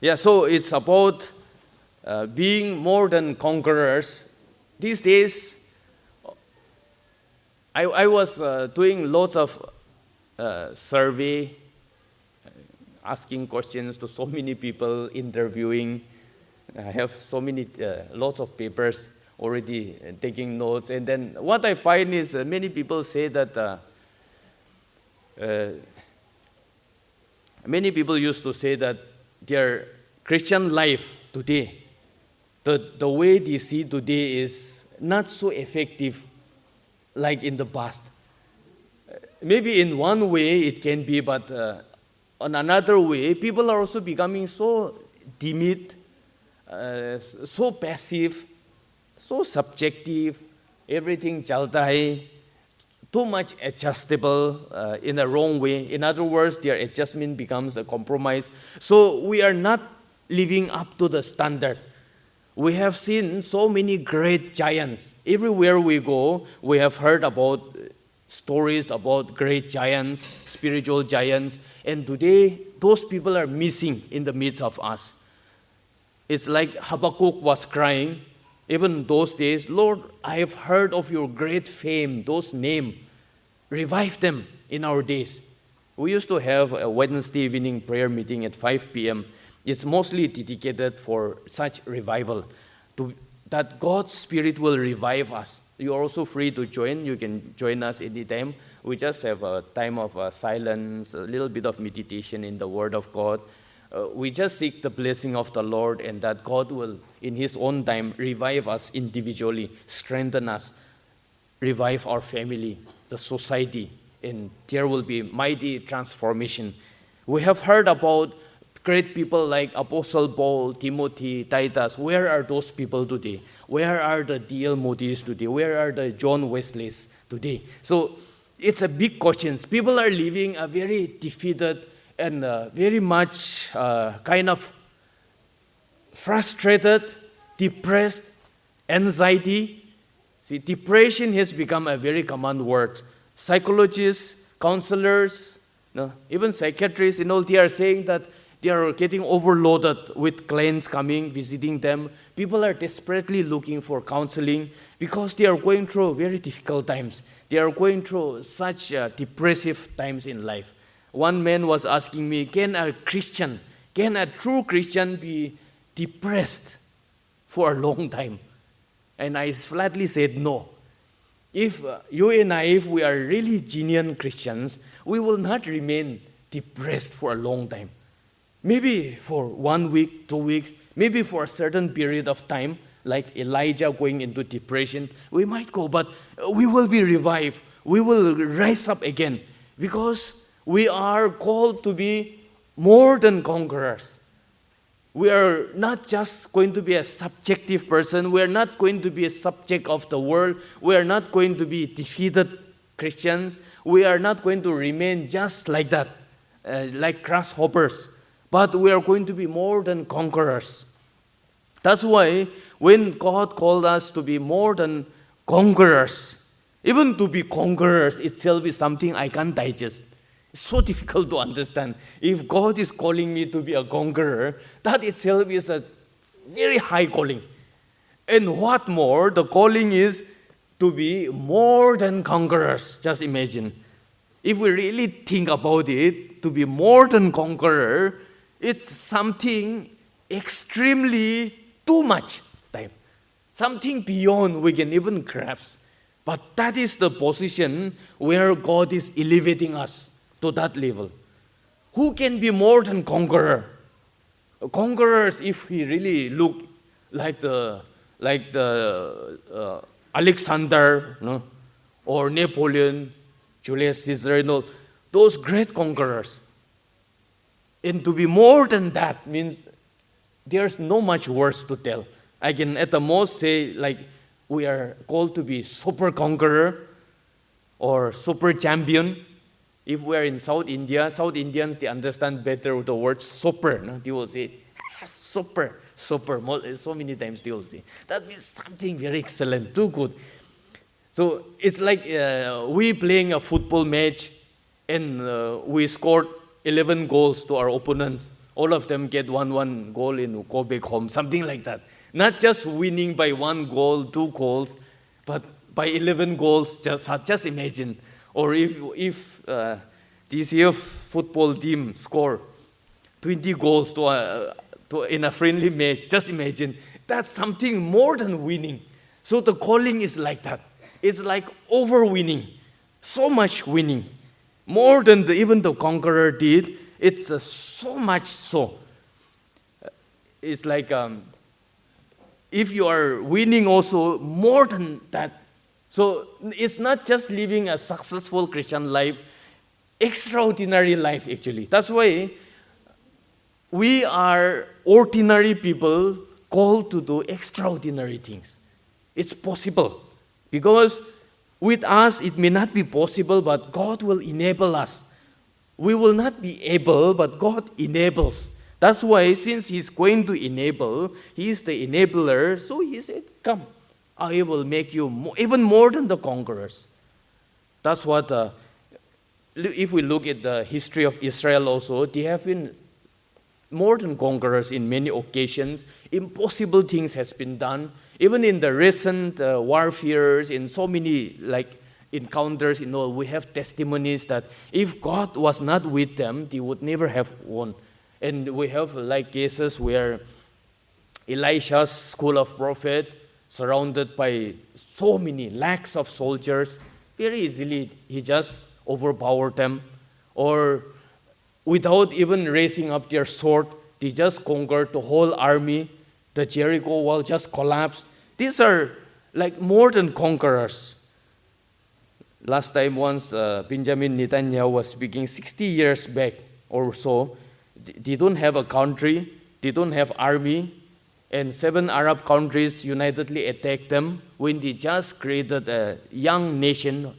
Yeah, so it's about being more than conquerors. These days, I was doing lots of survey, asking questions to so many people, interviewing. I have so many, lots of papers already taking notes. And then what I find is many people say that, many people used to say that their Christian life today, the way they see today is not so effective like in the past. Maybe in one way it can be, but on another way, people are also becoming so timid, so passive, so subjective, everything chalta hai, too much adjustable in a wrong way. In other words, their adjustment becomes a compromise. So we are not living up to the standard. We have seen so many great giants. Everywhere we go, we have heard about stories about great giants, spiritual giants, and today those people are missing in the midst of us. It's like Habakkuk was crying, even those days, Lord, I have heard of your great fame, those names. Revive them in our days. We used to have a Wednesday evening prayer meeting at 5 p.m. It's mostly dedicated for such revival, that God's Spirit will revive us. You are also free to join. You can join us anytime. We just have a time of silence, a little bit of meditation in the Word of God. We just seek the blessing of the Lord, and that God will, in His own time, revive us individually, strengthen us, revive our family, the society, and there will be mighty transformation. We have heard about great people like Apostle Paul, Timothy, Titus. Where are those people today? Where are the D.L. Moody's today? Where are the John Wesleys today? So it's a big question. People are living a very defeated and very much kind of frustrated, depressed, anxiety. See, depression has become a very common word. Psychologists, counselors, even psychiatrists, they are saying that they are getting overloaded with clients coming, visiting them. People are desperately looking for counseling because they are going through very difficult times. They are going through such depressive times in life. One man was asking me, can a true Christian be depressed for a long time? And I flatly said no. If you and I, if we are really genuine Christians, we will not remain depressed for a long time. Maybe for 1 week, 2 weeks, maybe for a certain period of time, like Elijah going into depression, we might go, but we will be revived. We will rise up again because we are called to be more than conquerors. We are not just going to be a subjective person. We are not going to be a subject of the world. We are not going to be defeated Christians. We are not going to remain just like that, like grasshoppers. But we are going to be more than conquerors. That's why when God called us to be more than conquerors, even to be conquerors itself is something I can't digest. It's so difficult to understand. If God is calling me to be a conqueror, that itself is a very high calling. And what more, the calling is to be more than conquerors. Just imagine. If we really think about it, to be more than conqueror, it's something extremely too much time. Something beyond we can even grasp. But that is the position where God is elevating us to that level. Who can be more than conqueror? Conquerors, if we really look like the Alexander, or Napoleon, Julius Caesar, those great conquerors. And to be more than that means there's no much words to tell. I can at the most say like we are called to be super conqueror or super champion. If we're in South India, South Indians, they understand better the word super. They will say, super. So many times they will say. That means something very excellent, too good. So it's like we playing a football match and we scored 11 goals to our opponents. all of them get one goal and go back home, something like that. Not just winning by 1 goal, 2 goals, but by 11 goals, just imagine. Or if DCF football team score 20 goals in a friendly match, just imagine. That's something more than winning. So the calling is like that. It's like over-winning, so much winning. More than even the conqueror did, it's so much so. It's like if you are winning also more than that. So it's not just living a successful Christian life, extraordinary life actually. That's why we are ordinary people called to do extraordinary things. It's possible. Because with us, it may not be possible, but God will enable us. We will not be able, but God enables. That's why, since He's going to enable, He is the enabler, so He said, come, I will make you even more than the conquerors. That's what, if we look at the history of Israel also, they have been more than conquerors in many occasions. Impossible things has been done. Even in the recent warfares, in so many encounters, we have testimonies that if God was not with them, they would never have won. And we have cases where Elisha's school of prophet, surrounded by so many lakhs of soldiers, very easily he just overpowered them. Or without even raising up their sword, they just conquered the whole army. The Jericho wall just collapsed. These are more than conquerors. Last time once Benjamin Netanyahu was speaking 60 years back or so, they don't have a country, they don't have army, and 7 Arab countries unitedly attacked them when they just created a young nation,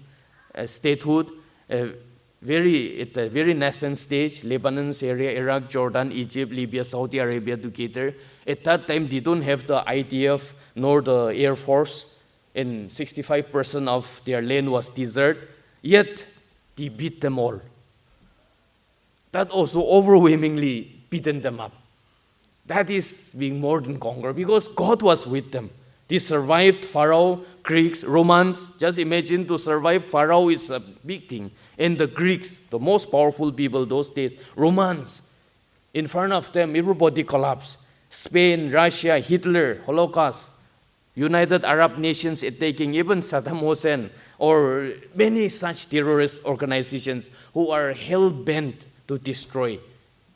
a statehood, at a very nascent stage. Lebanon, Syria, Iraq, Jordan, Egypt, Libya, Saudi Arabia together. At that time, they don't have the IDF nor the Air Force, and 65% of their land was desert, yet they beat them all. That also overwhelmingly beaten them up. That is being more than conqueror, because God was with them. They survived Pharaoh, Greeks, Romans. Just imagine, to survive Pharaoh is a big thing. And the Greeks, the most powerful people those days, Romans, in front of them, everybody collapsed. Spain, Russia, Hitler, Holocaust, United Arab Nations attacking, even Saddam Hussein, or many such terrorist organizations who are hell-bent to destroy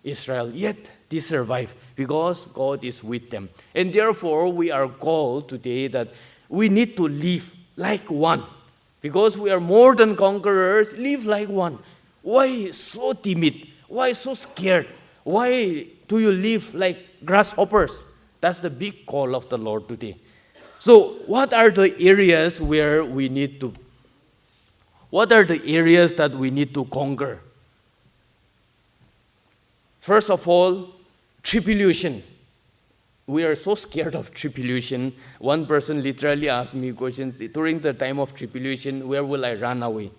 Israel. Yet they survive because God is with them. And therefore, we are called today that we need to live like one. Because we are more than conquerors, live like one. Why so timid? Why so scared? Why do you live like grasshoppers? That's the big call of the Lord today. So, what are the areas that we need to conquer? First of all, tribulation. We are so scared of tribulation. One person literally asked me questions, during the time of tribulation, where will I run away?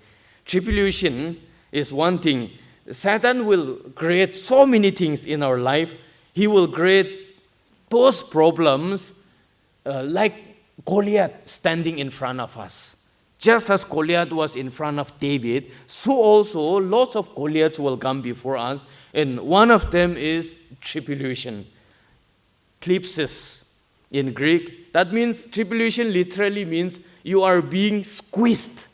Tribulation is one thing. Satan will create so many things in our life. He will create those problems like Goliath standing in front of us. Just as Goliath was in front of David, so also lots of Goliaths will come before us. And one of them is tribulation. Thlipsis in Greek. That means, tribulation literally means you are being squeezed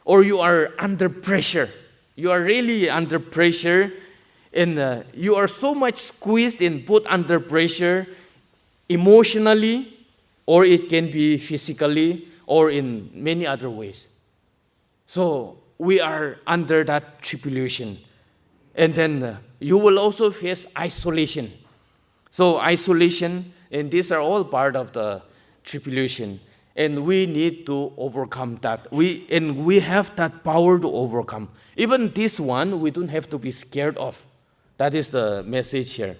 or you are under pressure. You are really under pressure, and you are so much squeezed and put under pressure emotionally, or it can be physically, or in many other ways. So we are under that tribulation. And then you will also face isolation. So isolation, and these are all part of the tribulation. And we need to overcome that. We have that power to overcome. Even this one, we don't have to be scared of. That is the message here.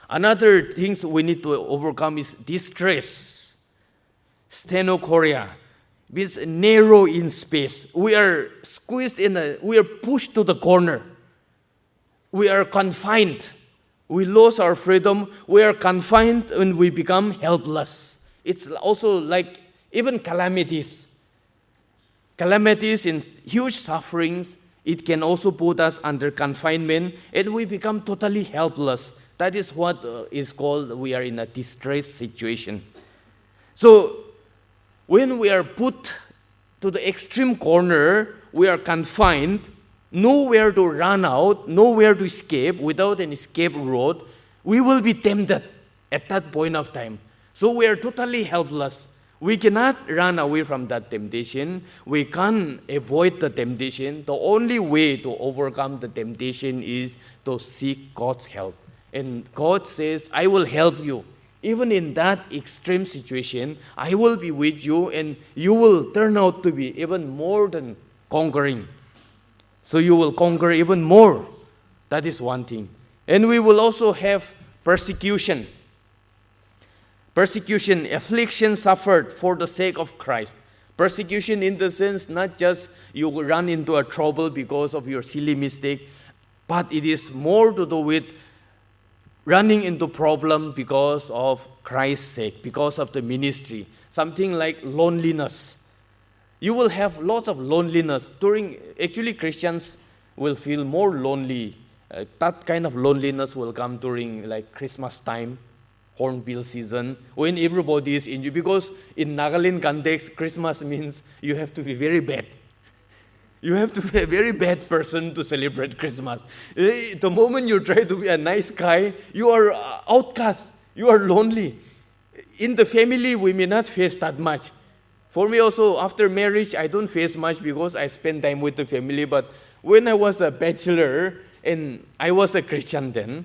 Another thing we need to overcome is distress. Stenochoria means narrow in space. We are squeezed we are pushed to the corner. We are confined. We lose our freedom. We are confined and we become helpless. It's also like even calamities. Calamities and huge sufferings, it can also put us under confinement and we become totally helpless. That is what is called we are in a distress situation. So when we are put to the extreme corner, we are confined, nowhere to run out, nowhere to escape, without an escape road, we will be tempted at that point of time. So we are totally helpless. We cannot run away from that temptation. We can't avoid the temptation. The only way to overcome the temptation is to seek God's help. And God says, I will help you. Even in that extreme situation, I will be with you and you will turn out to be even more than conquering. So you will conquer even more. That is one thing. And we will also have persecution. Persecution, affliction suffered for the sake of Christ. Persecution in the sense not just you run into a trouble because of your silly mistake, but it is more to do with running into problem because of Christ's sake, because of the ministry. Something like loneliness. You will have lots of loneliness. Actually Christians will feel more lonely. That kind of loneliness will come during like Christmas time, Hornbill season, when everybody is injured. Because in Nagaland context, Christmas means you have to be very bad. You have to be a very bad person to celebrate Christmas. The moment you try to be a nice guy, you are outcast. You are lonely. In the family, we may not face that much. For me also, after marriage, I don't face much because I spend time with the family. But when I was a bachelor, and I was a Christian then,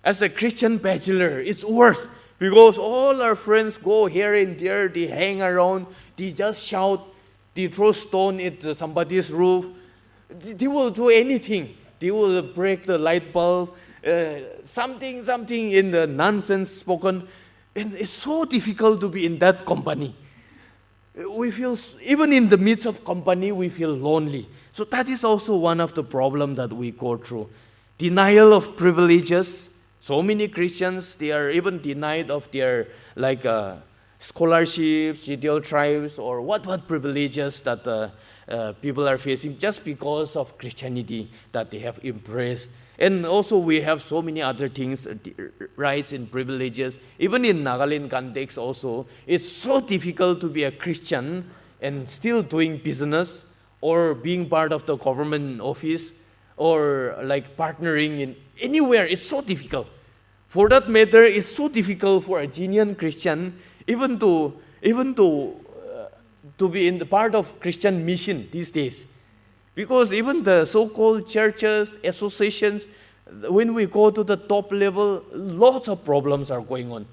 as a Christian bachelor, it's worse because all our friends go here and there, they hang around, they just shout, they throw stone at somebody's roof. They will do anything. They will break the light bulb, something in the nonsense spoken. And it's so difficult to be in that company. We feel, even in the midst of company, we feel lonely. So that is also one of the problems that we go through. Denial of privileges. So many Christians, they are even denied of their scholarships, GDL tribes, or what privileges that people are facing just because of Christianity that they have embraced. And also we have so many other things, rights and privileges. Even in Nagaland context also, it's so difficult to be a Christian and still doing business or being part of the government office or like partnering in anywhere. It's so difficult. For that matter, it's so difficult for a genuine Christian even to be in the part of Christian mission these days. Because even the so-called churches, associations, when we go to the top level, lots of problems are going on.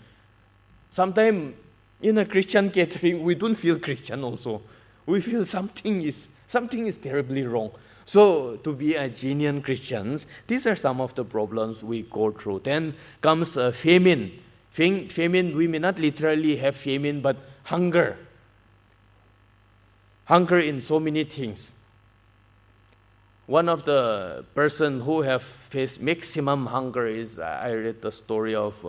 Sometimes in a Christian gathering, we don't feel Christian also. We feel something is terribly wrong. So to be a genuine Christians, these are some of the problems we go through. Then comes famine. Famine, we may not literally have famine, but hunger. Hunger in so many things. One of the person who have faced maximum hunger is, I read the story of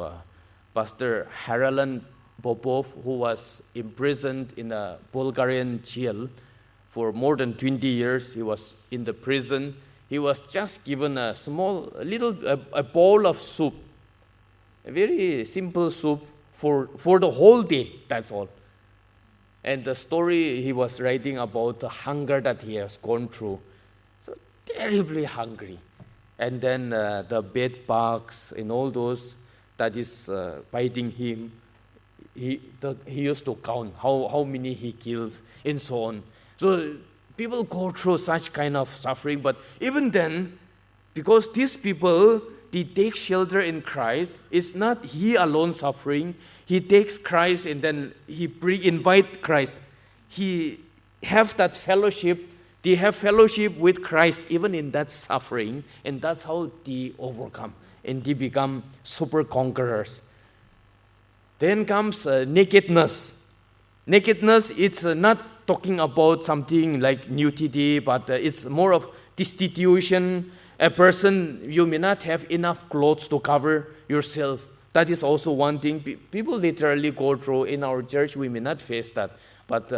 Pastor Haralan Popov, who was imprisoned in a Bulgarian jail for more than 20 years. He was in the prison. He was just given a bowl of soup, a very simple soup for the whole day, that's all. And the story he was writing about the hunger that he has gone through. So terribly hungry. And then the bed bugs and all those that is biting him, he used to count how many he kills and so on. So people go through such kind of suffering, but even then, because these people, they take shelter in Christ, it's not he alone suffering. He takes Christ and then he invite Christ. He have that fellowship. They have fellowship with Christ even in that suffering, and that's how they overcome and they become super conquerors. Then comes nakedness. Nakedness, it's not talking about something like nudity, but it's more of destitution A person, you may not have enough clothes to cover yourself. That is also one thing. People literally go through in our church. We may not face that, but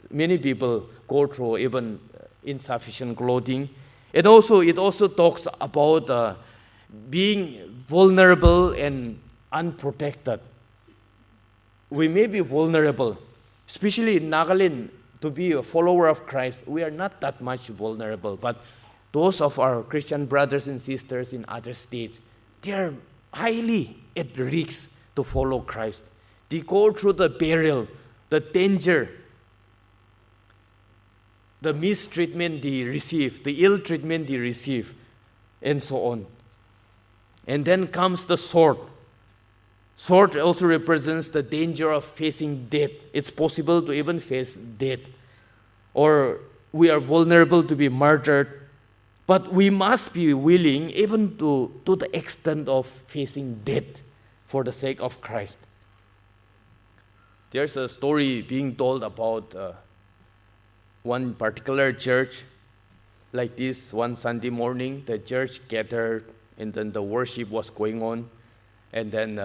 many people go through even insufficient clothing. It also talks about being vulnerable and unprotected. We may be vulnerable, especially in Nagaland. To be a follower of Christ, we are not that much vulnerable, but those of our Christian brothers and sisters in other states, they are highly at risk to follow Christ. They go through the peril, the danger, the mistreatment they receive, the ill treatment they receive, and so on. And then comes the sword. Sword also represents the danger of facing death. It's possible to even face death. Or we are vulnerable to be murdered. But we must be willing even to the extent of facing death for the sake of Christ. There's a story being told about one particular church. Like this, one Sunday morning, the church gathered and then the worship was going on. And then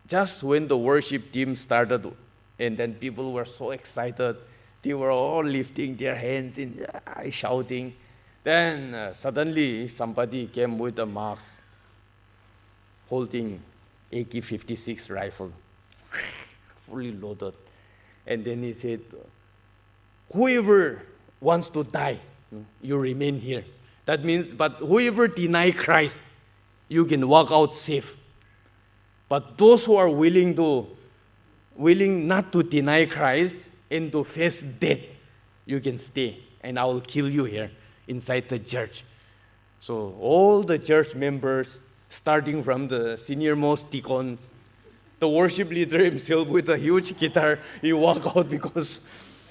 just when the worship team started, and then people were so excited, they were all lifting their hands and shouting. Then suddenly somebody came with a mask, holding AK-56 rifle, fully loaded. And then he said, whoever wants to die, you remain here. That means, but whoever deny Christ, you can walk out safe. But those who are willing not to deny Christ and to face death, you can stay, and I will kill you here inside the church. So all the church members, starting from the senior-most deacons, the worship leader himself with a huge guitar, he walked out because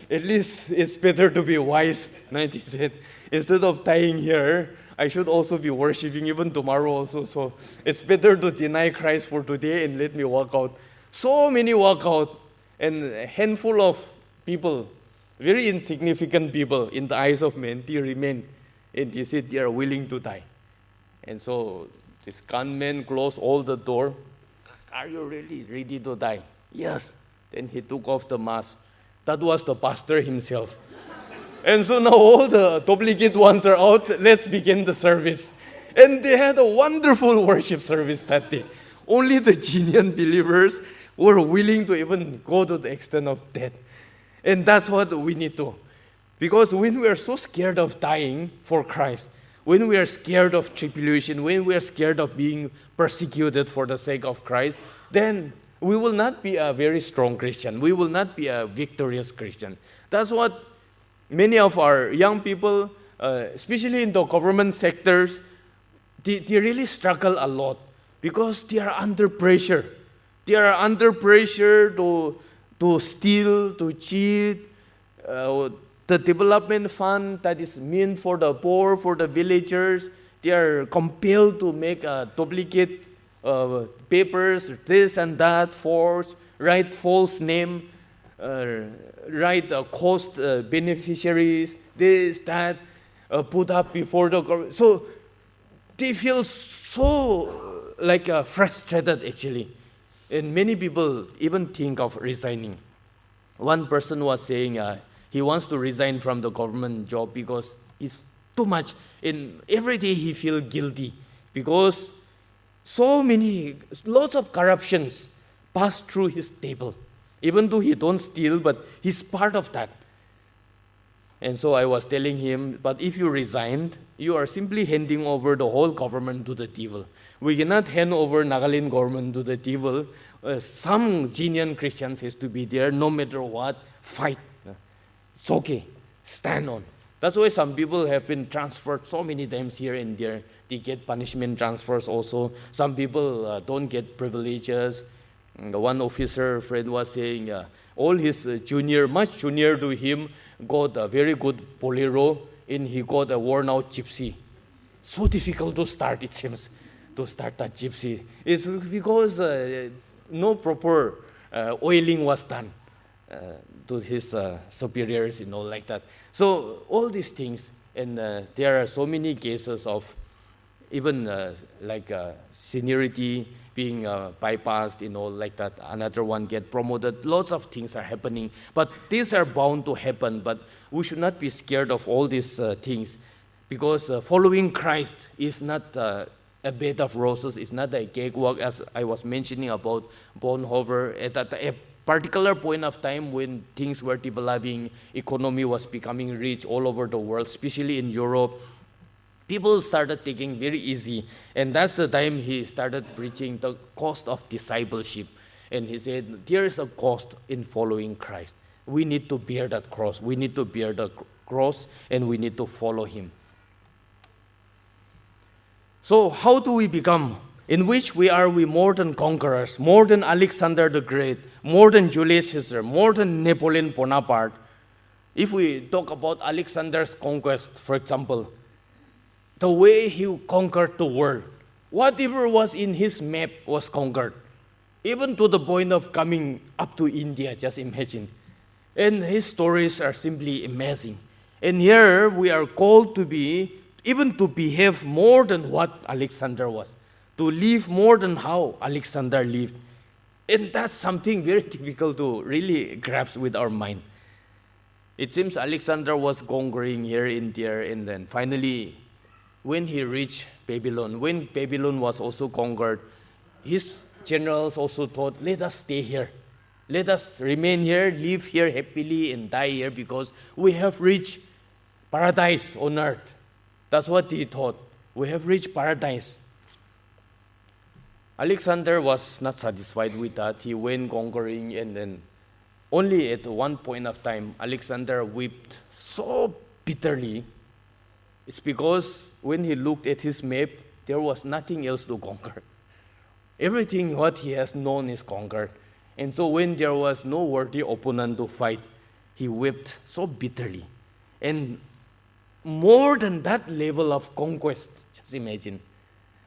at least it's better to be wise. And he said, instead of dying here, I should also be worshiping even tomorrow also. So it's better to deny Christ for today and let me walk out. So many walk out, and a handful of people, very insignificant people in the eyes of men, they remain. And they said they are willing to die. And so this gunman closed all the door. Are you really ready to die? Yes. Then he took off the mask. That was the pastor himself. And so now all the duplicate ones are out. Let's begin the service. And they had a wonderful worship service that day. Only the genuine believers were willing to even go to the extent of death. And that's what we need to. Because when we are so scared of dying for Christ, when we are scared of tribulation, when we are scared of being persecuted for the sake of Christ, then we will not be a very strong Christian. We will not be a victorious Christian. That's what many of our young people, especially in the government sectors, they really struggle a lot because they are under pressure. They are under pressure to steal, to cheat. The development fund that is meant for the poor, for the villagers, they are compelled to make duplicate papers, this and that, forge, write false name, write cost beneficiaries, this, that, put up before the government. So they feel so frustrated actually. And many people even think of resigning. One person was saying he wants to resign from the government job because it's too much. And every day he feels guilty because lots of corruptions pass through his table. Even though he don't steal, but he's part of that. And so I was telling him, but if you resigned, you are simply handing over the whole government to the devil. We cannot hand over Nagaland government to the devil. Some genuine Christians has to be there, no matter what, fight. It's okay, stand on. That's why some people have been transferred so many times here and there. They get punishment transfers also. Some people don't get privileges. One officer friend was saying all his much junior to him, got a very good bolero, and he got a worn-out gypsy. So difficult to start, it seems, to start that gypsy. It's because no proper oiling was done to his superiors, like that. So all these things, and there are so many cases of even seniority being bypassed, like that. Another one get promoted. Lots of things are happening, but these are bound to happen. But we should not be scared of all these things, because following Christ is not a bed of roses. It's not a cakewalk, as I was mentioning about Bonhoeffer. At a particular point of time when things were developing, economy was becoming rich all over the world, especially in Europe, people started taking very easy. And that's the time he started preaching the cost of discipleship. And he said, there is a cost in following Christ. We need to bear that cross. We need to bear the cross, and we need to follow him. So how do we become? In which we more than conquerors, more than Alexander the Great, more than Julius Caesar, more than Napoleon Bonaparte. If we talk about Alexander's conquest, for example, the way he conquered the world, whatever was in his map was conquered, even to the point of coming up to India, just imagine. And his stories are simply amazing. And here we are called to be, even to behave more than what Alexander was, to live more than how Alexander lived. And that's something very difficult to really grasp with our mind. It seems Alexander was conquering here and there, and then finally, when he reached Babylon, when Babylon was also conquered, his generals also thought, let us stay here. Let us remain here, live here happily, and die here, because we have reached paradise on earth. That's what he thought. We have reached paradise. Alexander was not satisfied with that. He went conquering, and then only at one point of time, Alexander wept so bitterly. It's because when he looked at his map, there was nothing else to conquer. Everything what he has known is conquered. And so when there was no worthy opponent to fight, he wept so bitterly. And more than that level of conquest, just imagine.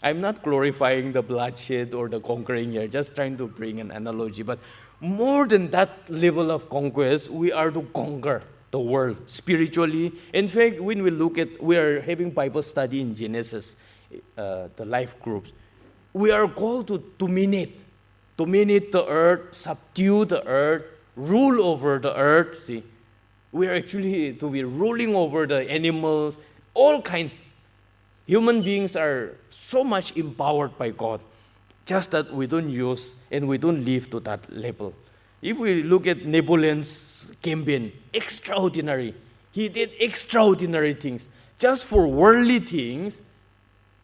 I'm not glorifying the bloodshed or the conquering here, just trying to bring an analogy. But more than that level of conquest, we are to conquer the world spiritually. In fact, when we are having Bible study in Genesis, the life groups, we are called to dominate the earth, subdue the earth, rule over the earth. See, we are actually to be ruling over the animals, all kinds. Human beings are so much empowered by God, just that we don't use and we don't live to that level. If we look at Napoleon's campaign, extraordinary. He did extraordinary things. Just for worldly things,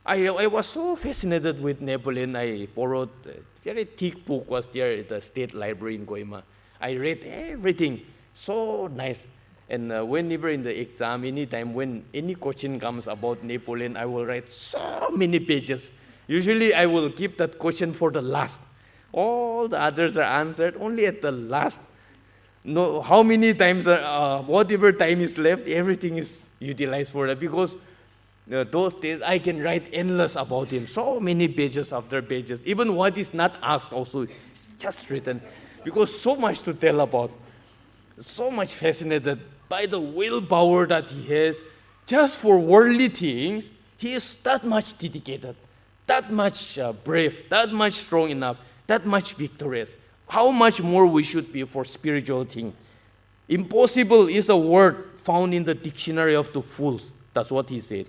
I was so fascinated with Napoleon. I borrowed a very thick book, was there at the State Library in Kohima. I read everything. So nice. And whenever in the exam, anytime when any question comes about Napoleon, I will write so many pages. Usually I will keep that question for the last. All the others are answered only at the last. No, how many times, whatever time is left, everything is utilized for that. Because those days I can write endless about him. So many pages after pages. Even what is not asked also, it's just written. Because so much to tell about. So much fascinated by the willpower that he has. Just for worldly things, he is that much dedicated, that much brave, that much strong enough, that much victorious. How much more we should be for spiritual things. Impossible is the word found in the dictionary of the fools. That's what he said.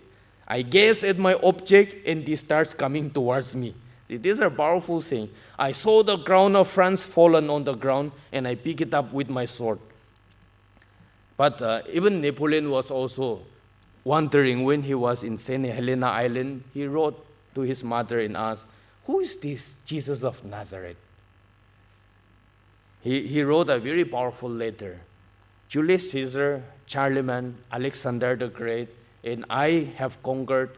I gaze at my object and it starts coming towards me. See, these are powerful sayings. I saw the crown of France fallen on the ground and I pick it up with my sword. But even Napoleon was also wondering when he was in St. Helena Island. He wrote to his mother and asked, who is this Jesus of Nazareth? He wrote a very powerful letter. Julius Caesar, Charlemagne, Alexander the Great, and I have conquered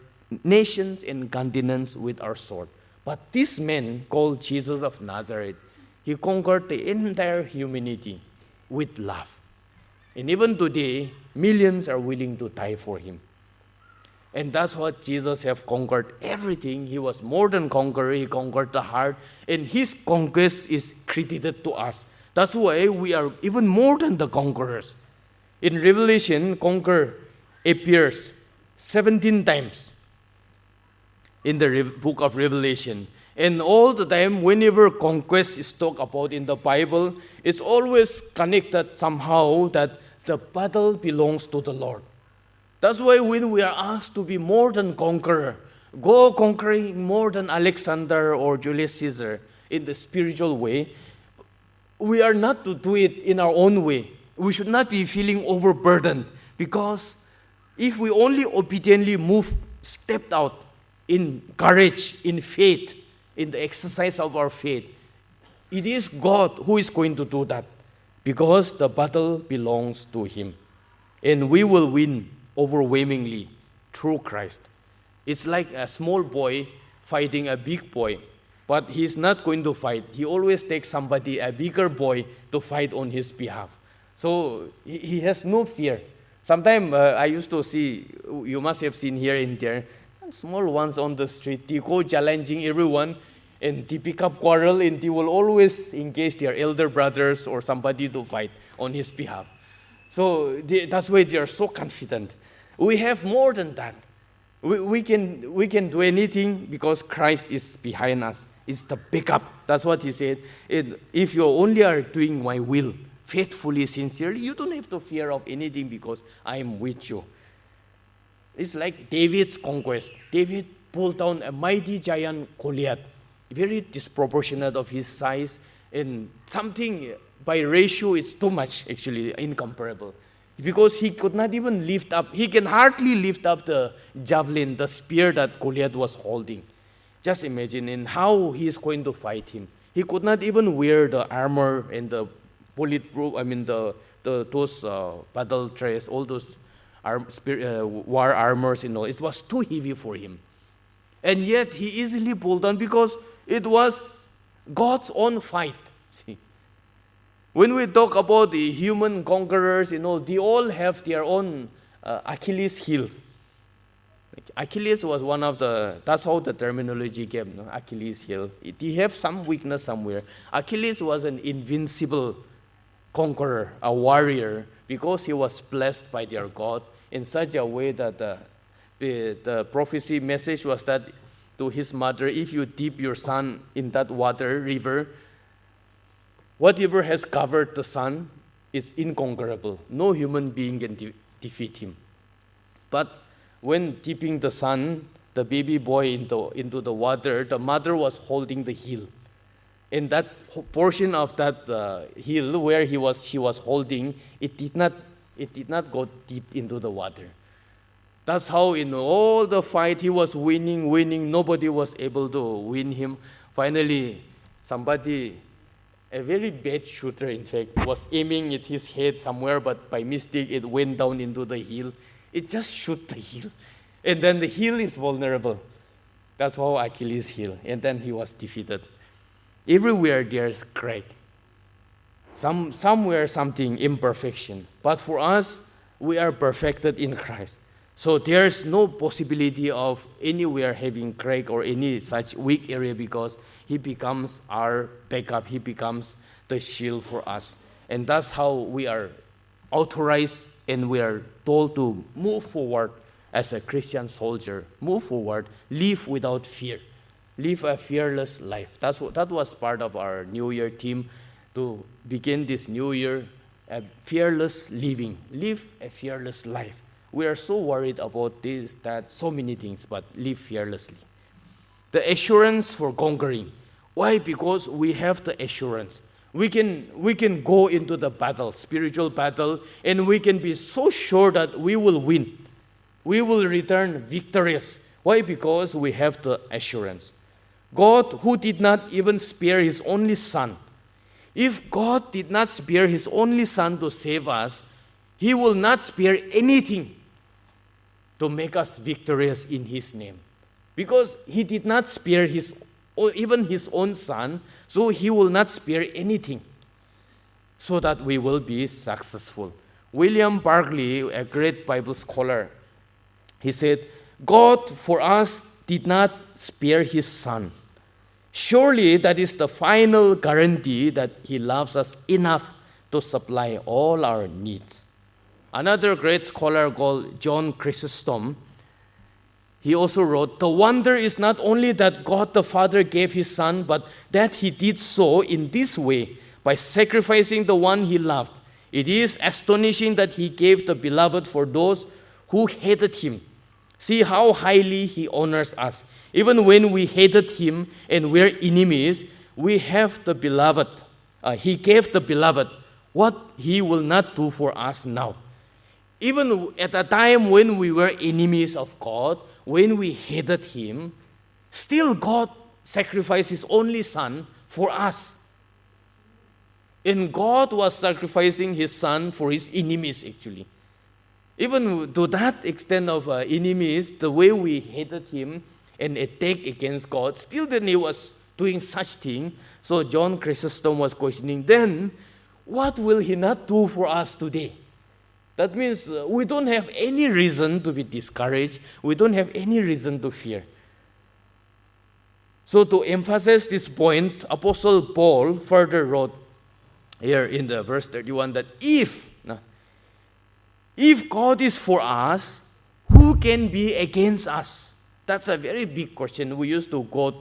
nations and continents with our sword. But this man called Jesus of Nazareth, he conquered the entire humanity with love. And even today, millions are willing to die for him. And that's what Jesus have conquered everything. He was more than conqueror. He conquered the heart. And his conquest is credited to us. That's why we are even more than the conquerors. In Revelation, conquer appears 17 times. in the book of Revelation. And all the time, whenever conquest is talked about in the Bible, it's always connected somehow that the battle belongs to the Lord. That's why when we are asked to be more than conqueror, go conquering more than Alexander or Julius Caesar in the spiritual way, we are not to do it in our own way. We should not be feeling overburdened, because if we only obediently stepped out in courage, in faith, in the exercise of our faith, it is God who is going to do that, because the battle belongs to Him. And we will win overwhelmingly through Christ. It's like a small boy fighting a big boy, but he's not going to fight. He always takes somebody, a bigger boy, to fight on his behalf. So he has no fear. Sometimes I used to see, you must have seen here and there, some small ones on the street, they go challenging everyone, and they pick up quarrel, and they will always engage their elder brothers or somebody to fight on his behalf. So that's why they are so confident. We have more than that. We can do anything because Christ is behind us. It's the backup. That's what he said. If you only are doing my will faithfully, sincerely, you don't have to fear of anything because I am with you. It's like David's conquest. David pulled down a mighty giant Goliath, very disproportionate of his size, and something by ratio it's too much, actually, incomparable. Because he could not even lift up, he can hardly lift up the javelin, the spear that Goliath was holding. Just imagine in how he is going to fight him. He could not even wear the armor and the bulletproof, those battle dress, all those war armors, It was too heavy for him. And yet he easily pulled down because it was God's own fight. See? When we talk about the human conquerors, they all have their own Achilles heel. Achilles was one of that's how the terminology came, Achilles heel. He have some weakness somewhere. Achilles was an invincible conqueror, a warrior, because he was blessed by their God in such a way that the prophecy message was that to his mother, if you dip your son in that river, whatever has covered the son is inconquerable. No human being can defeat him. But when dipping the son, the baby boy into the water, the mother was holding the heel. And that portion of that heel where she was holding, it did not go deep into the water. That's how in all the fight he was winning. Nobody was able to win him. Finally, somebody, a very bad shooter, in fact, was aiming at his head somewhere, but by mistake it went down into the heel. It just shoot the heel. And then the heel is vulnerable. That's how Achilles' heel. And then he was defeated. Everywhere there's crack. Somewhere something imperfection. But for us, we are perfected in Christ. So there's no possibility of anywhere having crack or any such weak area, because he becomes our backup. He becomes the shield for us. And that's how we are authorized and we are told to move forward as a Christian soldier. Move forward, live without fear. Live a fearless life. That was part of our New Year theme, to begin this new year, a fearless living. Live a fearless life. We are so worried about this, that, so many things, but live fearlessly. The assurance for conquering. Why? Because we have the assurance. We can go into the battle, spiritual battle, and we can be so sure that we will win. We will return victorious. Why? Because we have the assurance. God, who did not even spare His only Son. If God did not spare His only Son to save us, He will not spare anything to make us victorious in His name. Because He did not spare even His own Son, so He will not spare anything so that we will be successful. William Barclay, a great Bible scholar, he said, God for us did not spare His Son. Surely that is the final guarantee that He loves us enough to supply all our needs. Another great scholar called John Chrysostom, he also wrote, the wonder is not only that God the Father gave his Son, but that he did so in this way, by sacrificing the one he loved. It is astonishing that he gave the beloved for those who hated him. See how highly he honors us. Even when we hated him and we're enemies, we have the beloved. He gave the beloved what he will not do for us now. Even at a time when we were enemies of God, when we hated him, still God sacrificed his only Son for us. And God was sacrificing his Son for his enemies, actually. Even to that extent of enemies, the way we hated him and attacked against God, still then he was doing such thing. So John Chrysostom was questioning, then what will he not do for us today? That means we don't have any reason to be discouraged. We don't have any reason to fear. So to emphasize this point, Apostle Paul further wrote here in the verse 31 that if God is for us, who can be against us? That's a very big question. We used to quote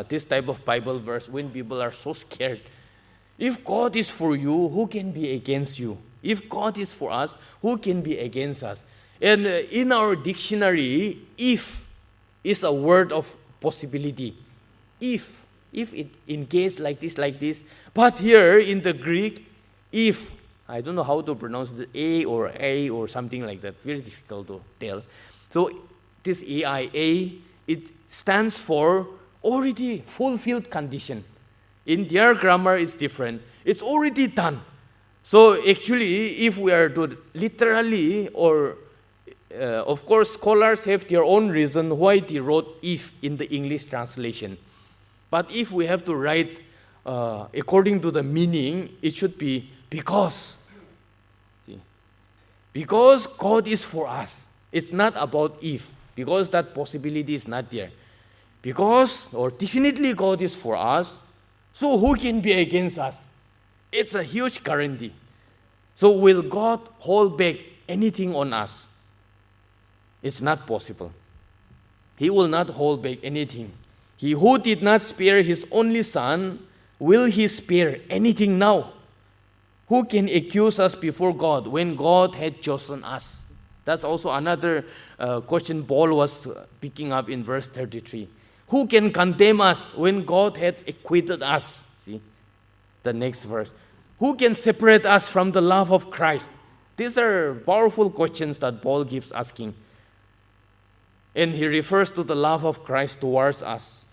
this type of Bible verse when people are so scared. If God is for you, who can be against you? If God is for us, who can be against us? And in our dictionary, if is a word of possibility. If it in case like this. But here in the Greek, if, I don't know how to pronounce the A or something like that. Very difficult to tell. So this AIA, it stands for already fulfilled condition. In their grammar, it's different. It's already done. So actually, if we are to literally, or of course, scholars have their own reason why they wrote if in the English translation. But if we have to write according to the meaning, it should be because. See? Because God is for us. It's not about if, because that possibility is not there. Because, or definitely God is for us, so who can be against us? It's a huge guarantee. So will God hold back anything on us? It's not possible. He will not hold back anything. He who did not spare his only Son, will he spare anything now? Who can accuse us before God when God had chosen us? That's also another question Paul was picking up in verse 33. Who can condemn us when God had acquitted us? See, the next verse. Who can separate us from the love of Christ? These are powerful questions that Paul keeps asking. And he refers to the love of Christ towards us.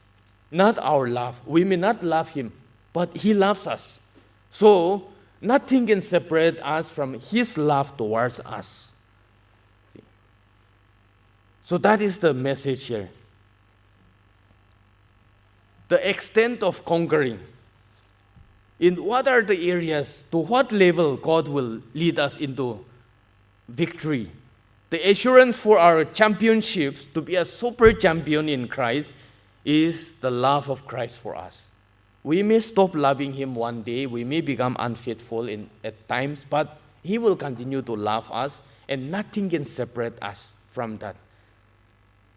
Not our love. We may not love him, but he loves us. So, nothing can separate us from his love towards us. See? So that is the message here. The extent of conquering. In what are the areas, to what level God will lead us into victory? The assurance for our championships to be a super champion in Christ is the love of Christ for us. We may stop loving him one day, we may become unfaithful at times, but he will continue to love us, and nothing can separate us from that.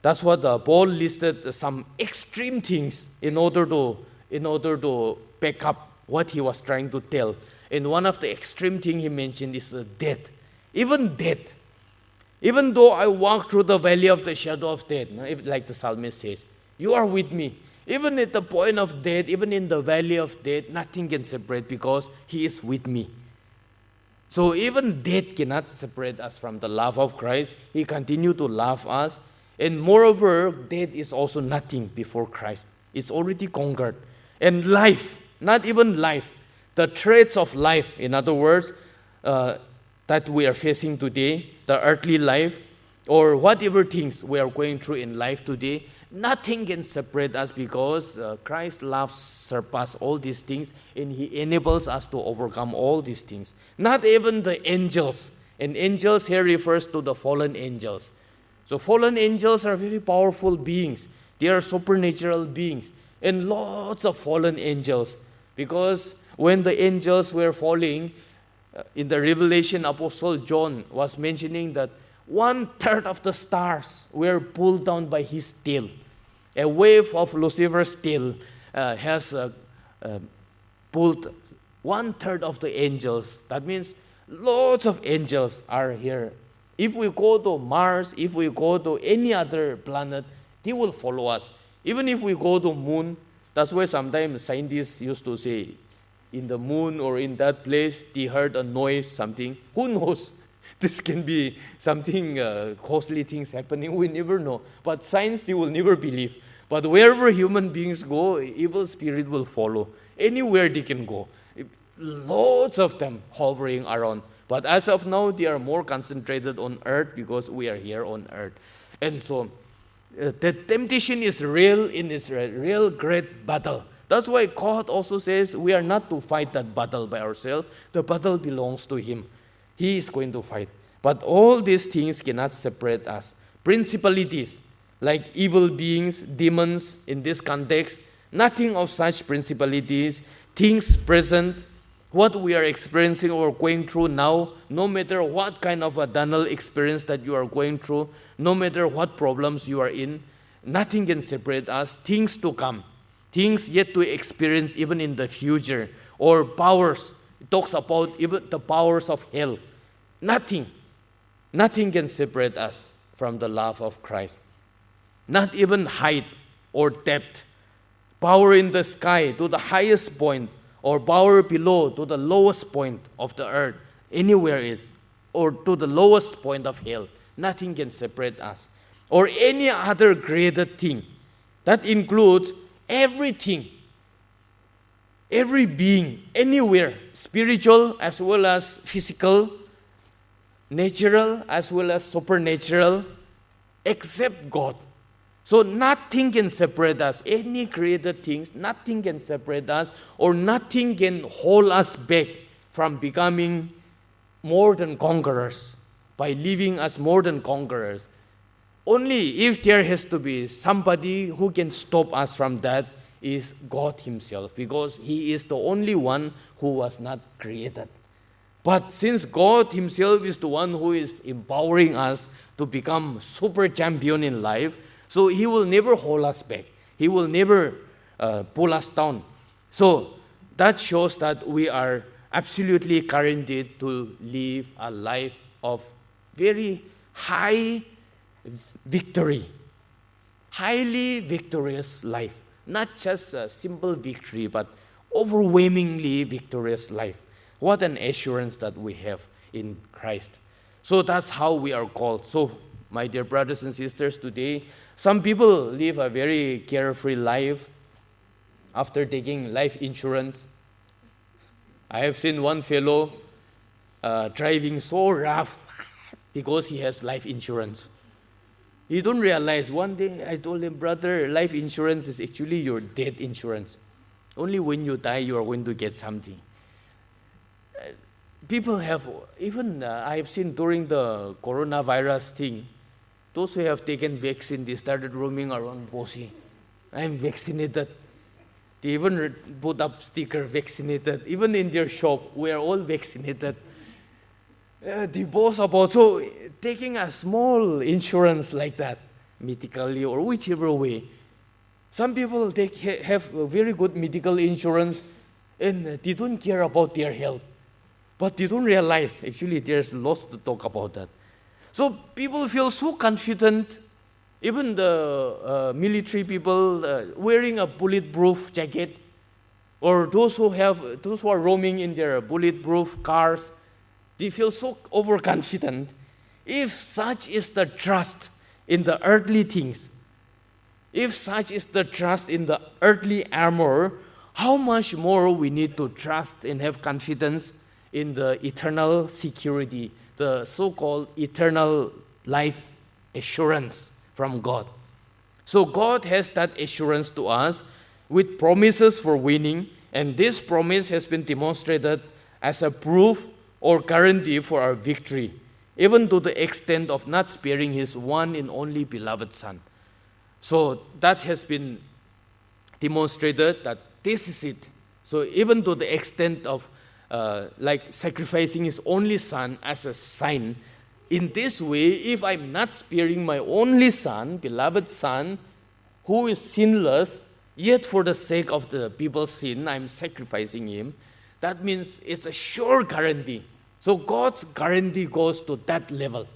That's what Paul listed some extreme things in order to back up what he was trying to tell. And one of the extreme things he mentioned is death. Even death. Even though I walk through the valley of the shadow of death, like the psalmist says, you are with me. Even at the point of death, even in the valley of death, nothing can separate because he is with me. So even death cannot separate us from the love of Christ. He continues to love us. And moreover, death is also nothing before Christ. It's already conquered. And life, not even life, the threats of life, in other words, that we are facing today, the earthly life, or whatever things we are going through in life today, nothing can separate us because Christ's love surpasses all these things, and he enables us to overcome all these things. Not even the angels. And angels here refers to the fallen angels. So fallen angels are very powerful beings. They are supernatural beings. And lots of fallen angels. Because when the angels were falling, in the Revelation, Apostle John was mentioning that 1/3 of the stars were pulled down by his tail. A wave of Lucifer's tail has pulled 1/3 of the angels. That means lots of angels are here. If we go to Mars, if we go to any other planet, they will follow us. Even if we go to moon, that's why sometimes scientists used to say, in the moon or in that place, they heard a noise, something. Who knows? This can be something, costly things happening. We never know. But science, they will never believe. But wherever human beings go, evil spirit will follow. Anywhere they can go. Lots of them hovering around. But as of now, they are more concentrated on earth because we are here on earth. And so, the temptation is real in this real great battle. That's why God also says we are not to fight that battle by ourselves. The battle belongs to Him. He is going to fight. But all these things cannot separate us. Principalities, like evil beings, demons, in this context, nothing of such principalities, things present, what we are experiencing or going through now, no matter what kind of a tunnel experience that you are going through, no matter what problems you are in, nothing can separate us. Things to come, things yet to experience even in the future, or powers. It talks about even the powers of hell. Nothing can separate us from the love of Christ. Not even height or depth. Power in the sky to the highest point, or power below to the lowest point of the earth, anywhere is, or to the lowest point of hell. Nothing can separate us. Or any other created thing. That includes everything. Every being, anywhere, spiritual as well as physical, natural as well as supernatural, except God. So nothing can separate us. Any created things, nothing can separate us, or nothing can hold us back from becoming more than conquerors, by leaving us more than conquerors. Only if there has to be somebody who can stop us from that is God Himself, because He is the only one who was not created. But since God Himself is the one who is empowering us to become super champion in life, so He will never hold us back. He will never pull us down. So that shows that we are absolutely guaranteed to live a life of very high victory, highly victorious life. Not just a simple victory, but overwhelmingly victorious life. What an assurance that we have in Christ. So that's how we are called. So, my dear brothers and sisters, today, some people live a very carefree life after taking life insurance. I have seen one fellow driving so rough because he has life insurance. You don't realize, one day I told him, brother, life insurance is actually your death insurance. Only when you die, you are going to get something. People have, even I have seen during the coronavirus thing, those who have taken vaccine, they started roaming around Boise. I'm vaccinated. They even put up sticker, vaccinated. Even in their shop, we are all vaccinated. They boast about, so taking a small insurance like that, medically or whichever way. Some people have a very good medical insurance and they don't care about their health. But they don't realize, actually, there's lots to talk about that. So people feel so confident, even the military people wearing a bulletproof jacket, or those who are roaming in their bulletproof cars, they feel so overconfident. If such is the trust in the earthly things, if such is the trust in the earthly armor, how much more we need to trust and have confidence in the eternal security, the so-called eternal life assurance from God. So God has that assurance to us with promises for winning, and this promise has been demonstrated as a proof or guarantee for our victory, even to the extent of not sparing His one and only beloved Son. So that has been demonstrated that this is it. So even to the extent of like sacrificing His only Son as a sign in this way, if I'm not sparing my only son, beloved son, who is sinless, yet for the sake of the people's sin, I'm sacrificing him, that means it's a sure guarantee. So God's guarantee goes to that level.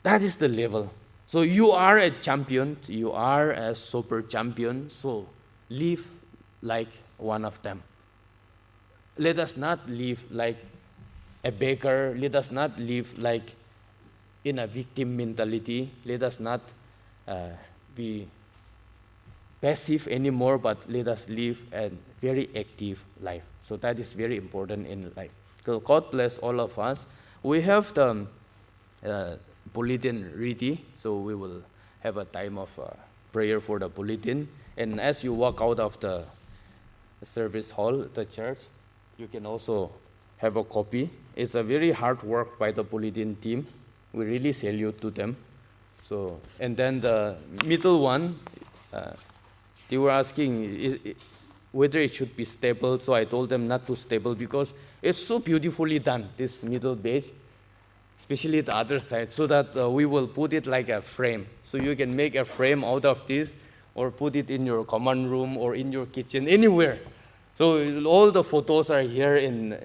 That is the level. So you are a champion, you are a super champion, so live like one of them. Let us not live like a beggar. Let us not live like in a victim mentality. Let us not be passive anymore, but let us live a very active life. So that is very important in life. So God bless all of us. We have the bulletin ready, so we will have a time of prayer for the bulletin. And as you walk out of the service hall, the church, you can also have a copy. It's a very hard work by the bulletin team. We really salute to them. So, and then the middle one, they were asking whether it should be stapled. So I told them not to staple because it's so beautifully done, this middle page, especially the other side, so that we will put it like a frame. So you can make a frame out of this or put it in your common room or in your kitchen, anywhere. So all the photos are here in